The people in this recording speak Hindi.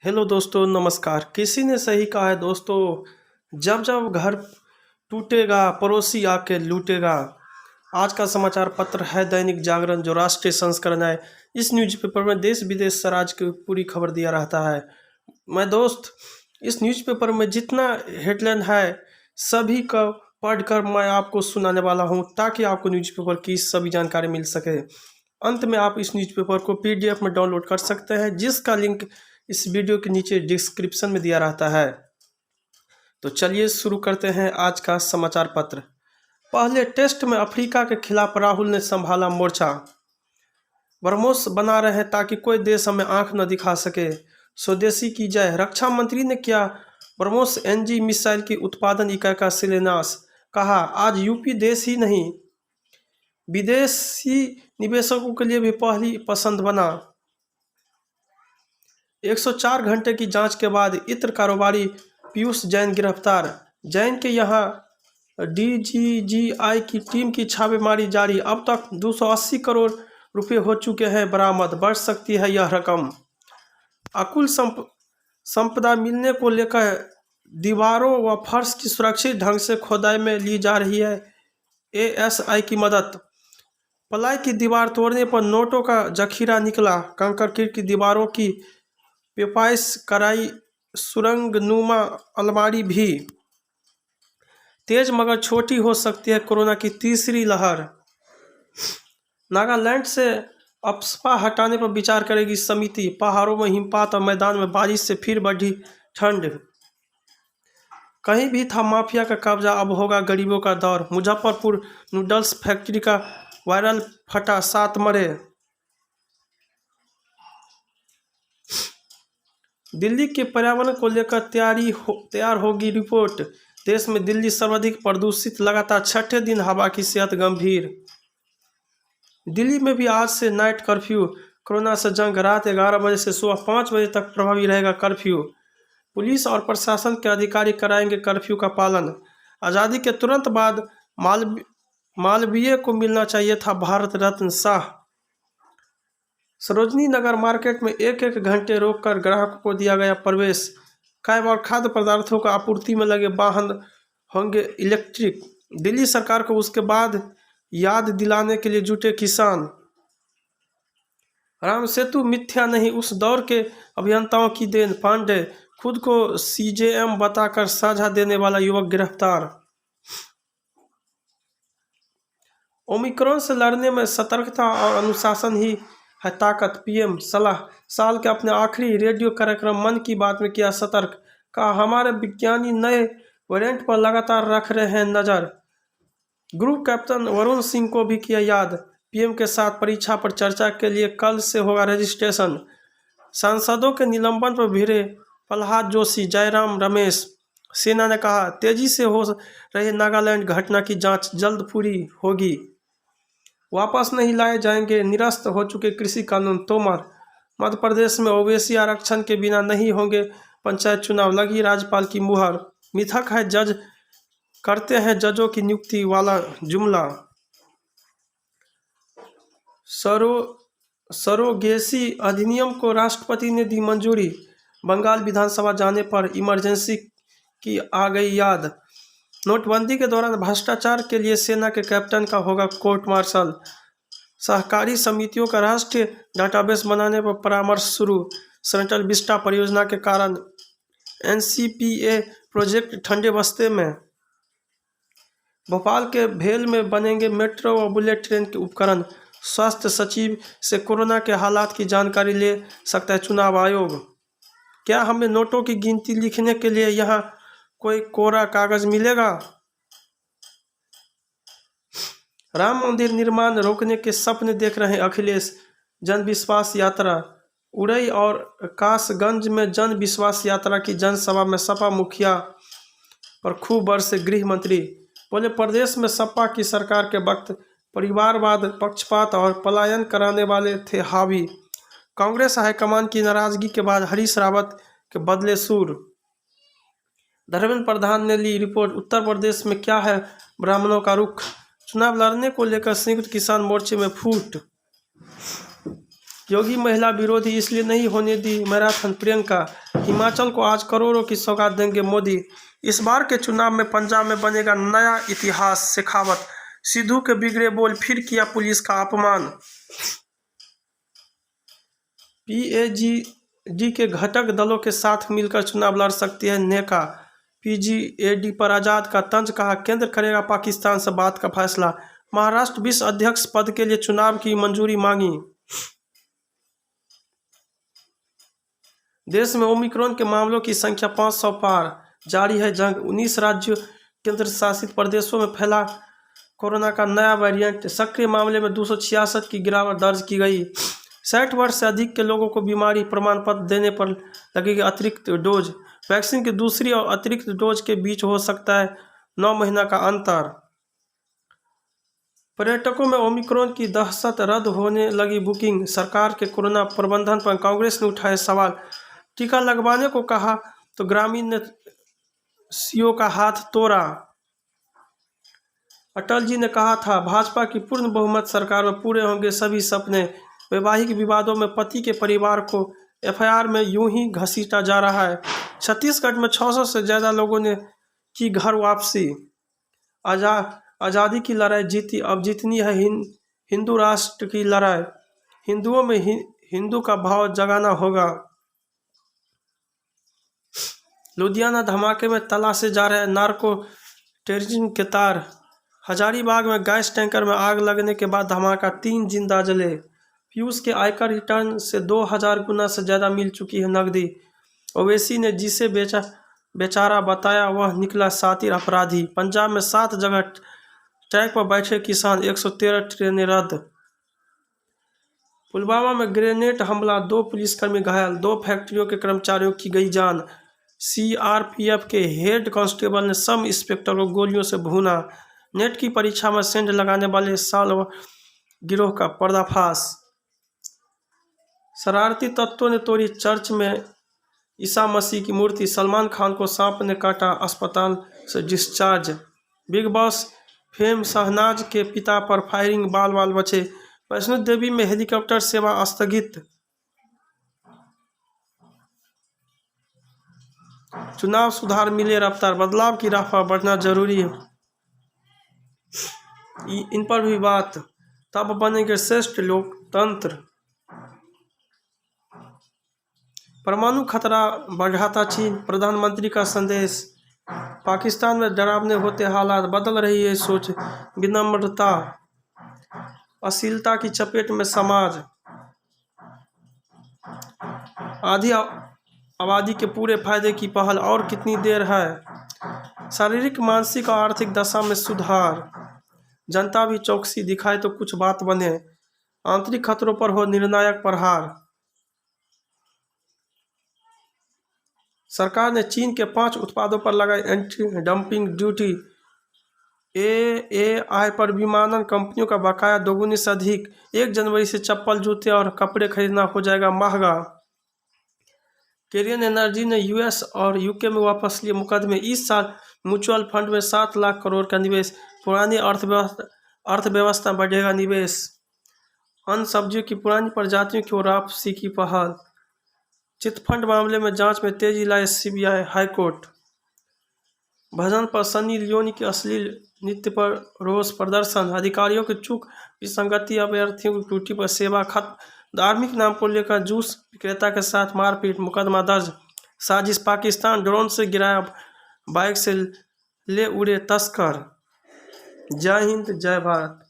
हेलो दोस्तों, नमस्कार। किसी ने सही कहा है दोस्तों, जब जब घर टूटेगा पड़ोसी आके लूटेगा। आज का समाचार पत्र है दैनिक जागरण, जो राष्ट्रीय संस्करण है। इस न्यूज़पेपर में देश विदेश स्वराज की पूरी खबर दिया रहता है। मैं दोस्त इस न्यूज़पेपर में जितना हेडलाइन है सभी का पढ़कर मैं आपको सुनाने वाला हूं, ताकि आपको न्यूज़पेपर की सभी जानकारी मिल सके। अंत में आप इस न्यूज़पेपर को पीडीएफ में डाउनलोड कर सकते हैं, जिसका लिंक इस वीडियो के नीचे डिस्क्रिप्शन में दिया रहता है। तो चलिए शुरू करते हैं आज का समाचार पत्र। पहले टेस्ट में अफ्रीका के खिलाफ राहुल ने संभाला मोर्चा। ब्रह्मोस बना रहे हैं ताकि कोई देश हमें आंख न दिखा सके। स्वदेशी की जय। रक्षा मंत्री ने किया ब्रह्मोस एनजी मिसाइल की उत्पादन इकाई का शिलान्यास। कहा, आज यूपी देश ही नहीं विदेशी निवेशकों के लिए भी पहली पसंद बना। 104 घंटे की जांच के बाद इत्र कारोबारी पीयूष जैन गिरफ्तार। जैन के यहां डीजीजीआई की टीम की छापेमारी जारी। अब तक 280 करोड़ रुपए हो चुके हैं बरामद। बढ़ सकती है यह रकम। अकुल संपदा मिलने को लेकर दीवारों व फर्श की सुरक्षित ढंग से खोदाई में ली जा रही है एएसआई की मदद। पलाई की दीवार तोड़ने पर नोटों का जखीरा निकला। कंक्रीट की दीवारों की पेपाइश कराई। सुरंगनुमा अलमारी भी तेज मगर छोटी हो सकती है कोरोना की तीसरी लहर। नागालैंड से अफवाह हटाने पर विचार करेगी समिति। पहाड़ों में हिमपात और मैदान में बारिश से फिर बढ़ी ठंड। कहीं भी था माफिया का कब्जा, अब होगा गरीबों का दौर। मुजफ्फरपुर नूडल्स फैक्ट्री का वायरल फटा, 7 मरे। दिल्ली के पर्यावरण को लेकर तैयार होगी रिपोर्ट। देश में दिल्ली सर्वाधिक प्रदूषित, लगातार छठे दिन हवा की सेहत गंभीर। दिल्ली में भी आज से नाइट कर्फ्यू। कोरोना से जंग। रात 11 बजे से सुबह 5 बजे तक प्रभावी रहेगा कर्फ्यू। पुलिस और प्रशासन के अधिकारी कराएंगे कर्फ्यू का पालन। आज़ादी के तुरंत बाद मालवीय को मिलना चाहिए था भारत रत्न। शाह। सरोजनी नगर मार्केट में एक घंटे रोककर ग्राहकों को दिया गया प्रवेश। खाद्य और खाद्य पदार्थों का आपूर्ति में लगे वाहन होंगे इलेक्ट्रिक। दिल्ली सरकार को उसके बाद याद दिलाने के लिए जुटे किसान। राम सेतु मिथ्या नहीं, उस दौर के अभियंताओं की देन। पांडे। खुद को सीजेएम बताकर साझा देने वाला युवक गिरफ्तार। ओमिक्रॉन से लड़ने में सतर्कता और अनुशासन ही है ताकत। पीएम सलाह। साल के अपने आखिरी रेडियो कार्यक्रम मन की बात में किया सतर्क। कहा, हमारे विज्ञानी नए वेरिएंट पर लगातार रख रहे हैं नजर। ग्रुप कैप्टन वरुण सिंह को भी किया याद। पीएम के साथ परीक्षा पर चर्चा के लिए कल से होगा रजिस्ट्रेशन। सांसदों के निलंबन पर भिड़े प्रहलाद जोशी, जयराम रमेश। सेना ने कहा, तेजी से हो रहे नागालैंड घटना की जांच जल्द पूरी होगी। वापस नहीं लाए जाएंगे निरस्त हो चुके कृषि कानून। तोमर। मध्य प्रदेश में ओबीसी आरक्षण के बिना नहीं होंगे पंचायत चुनाव, लगी राज्यपाल की मुहर। मिथक है जज करते हैं जजों की नियुक्ति वाला जुमला। सरोगेसी अधिनियम को राष्ट्रपति ने दी मंजूरी। बंगाल विधानसभा जाने पर इमरजेंसी की आ गई याद। नोटबंदी के दौरान भ्रष्टाचार के लिए सेना के कैप्टन का होगा कोर्ट मार्शल। सहकारी समितियों का राष्ट्रीय डाटाबेस बनाने पर परामर्श शुरू। सेंट्रल विस्टा परियोजना के कारण एनसीपीए प्रोजेक्ट ठंडे बस्ते में। भोपाल के भेल में बनेंगे मेट्रो व बुलेट ट्रेन के उपकरण। स्वास्थ्य सचिव से कोरोना के हालात की जानकारी ले सकता है चुनाव आयोग। क्या हमें नोटों की गिनती लिखने के लिए यहाँ कोई कोरा कागज मिलेगा? राम मंदिर निर्माण रोकने के सपने देख रहे हैं अखिलेश। जन विश्वास यात्रा। उड़ई और कासगंज में जन विश्वास यात्रा की जनसभा में सपा मुखिया पर खूब बरसे गृह मंत्री। बोले, प्रदेश में सपा की सरकार के वक्त परिवारवाद, पक्षपात और पलायन कराने वाले थे हावी। कांग्रेस हाईकमान की नाराजगी के बाद हरीश रावत के बदले सुर। धर्मेंद्र प्रधान ने ली रिपोर्ट। उत्तर प्रदेश में क्या है ब्राह्मणों का रुख। चुनाव लड़ने को लेकर संयुक्त किसान मोर्चे में फूट। योगी महिला विरोधी इसलिए नहीं होने दी मैराथन प्रियंका। हिमाचल को आज करोड़ों की सौगात देंगे मोदी। इस बार के चुनाव में पंजाब में बनेगा नया इतिहास। शेखावत। सिद्धू के बिगड़े बोल, फिर किया पुलिस का अपमान। पीएजी के घटक दलों के साथ मिलकर चुनाव लड़ सकती है नेका। पीजीएडी पर आजाद का तंज, कहा केंद्र करेगा पाकिस्तान से बात का फैसला। महाराष्ट्र विश्व अध्यक्ष पद के लिए चुनाव की मंजूरी मांगी। देश में ओमिक्रॉन के मामलों की संख्या 500 पार। जारी है जंग। 19 राज्यों केंद्र शासित प्रदेशों में फैला कोरोना का नया वेरिएंट। सक्रिय मामले में 266 की गिरावट दर्ज की गई। 60 वर्ष से अधिक के लोगों को बीमारी प्रमाण पत्र देने पर लगेगी अतिरिक्त डोज। वैक्सीन की दूसरी और अतिरिक्त डोज के बीच हो सकता है 9 महीना का अंतर। पर्यटकों में ओमिक्रॉन की दहशत, रद्द होने लगी बुकिंग। सरकार के कोरोना प्रबंधन पर कांग्रेस ने उठाए सवाल। टीका लगवाने को कहा तो ग्रामीण ने सीओ का हाथ तोड़ा। अटल जी ने कहा था भाजपा की पूर्ण बहुमत सरकार में पूरे होंगे सभी सपने। वैवाहिक विवादों में पति के परिवार को एफआईआर में यूं ही घसीटा जा रहा है। छत्तीसगढ़ में 600 से ज़्यादा लोगों ने की घर वापसी। आज़ादी की लड़ाई जीती, अब जीतनी है हिंदू राष्ट्र की लड़ाई। हिंदुओं में हिंदू का भाव जगाना होगा। लुधियाना धमाके में तलाशे जा रहे नार्को टेररिज्म के तार। हजारीबाग में गैस टैंकर में आग लगने के बाद धमाका, 3 जिंदा जले। पीयूष के आयकर रिटर्न से 2000 गुना से ज़्यादा मिल चुकी है नकदी। ओवैसी ने जिसे बेचारा बताया वह निकला सातिर अपराधी। पंजाब में 7 जगह ट्रैक पर बैठे किसान, 113 ट्रेनें रद्द। पुलवामा में ग्रेनेड हमला, 2 पुलिसकर्मी घायल, 2 फैक्ट्रियों के कर्मचारियों की गई जान। सीआरपीएफ के हेड कांस्टेबल ने सब इंस्पेक्टर को गोलियों से भूना। नेट की परीक्षा में सेंध लगाने वाले साल्व गिरोह का पर्दाफाश। शरारती तत्वों ने तोड़ी चर्च में ईसा मसीह की मूर्ति। सलमान खान को सांप ने काटा, अस्पताल से discharge. Bigg Boss fame Shehnaaz के पिता पर फायरिंग, बाल बचे। वैष्णो देवी में हेलीकॉप्टर सेवा स्थगित। चुनाव सुधार मिले रफ्तार, बदलाव की राह पर बढ़ना जरूरी है। इन पर भी बात, तब बनेंगे श्रेष्ठ लोकतंत्र। परमाणु खतरा बढ़ाता चीन, प्रधानमंत्री का संदेश। पाकिस्तान में डरावने होते हालात, बदल रही है सोच। विनम्रता, अश्लीलता की चपेट में समाज। आधी आबादी के पूरे फायदे की पहल, और कितनी देर है। शारीरिक, मानसिक और आर्थिक दशा में सुधार। जनता भी चौकसी दिखाए तो कुछ बात बने। आंतरिक खतरों पर हो निर्णायक प्रहार। सरकार ने चीन के 5 उत्पादों पर लगाई एंटी डंपिंग ड्यूटी। एएआई पर विमानन कंपनियों का बकाया दोगुनी से अधिक। 1 जनवरी से चप्पल, जूते और कपड़े खरीदना हो जाएगा महंगा। कोरियन एनर्जी ने यूएस और यूके में वापस लिए मुकदमे। इस साल म्यूचुअल फंड में 7 लाख करोड़ का निवेश। पुरानी अर्थव्यवस्था बढ़ेगा निवेश। अन्न सब्जियों की पुरानी प्रजातियों की ओर वापसी की पहल। चिटफंड मामले में जांच में तेजी लाए सीबीआई, हाईकोर्ट। भजन पर सनी लियोनी के अश्लील नृत्य पर रोष प्रदर्शन। अधिकारियों की चूक, विसंगति, अभ्यर्थियों की ड्यूटी पर सेवा खत्म। धार्मिक नाम को लेकर जूस विक्रेता के साथ मारपीट, मुकदमा दर्ज। साजिश, पाकिस्तान ड्रोन से गिराया बाइक से ले उड़े तस्कर। जय हिंद, जय भारत।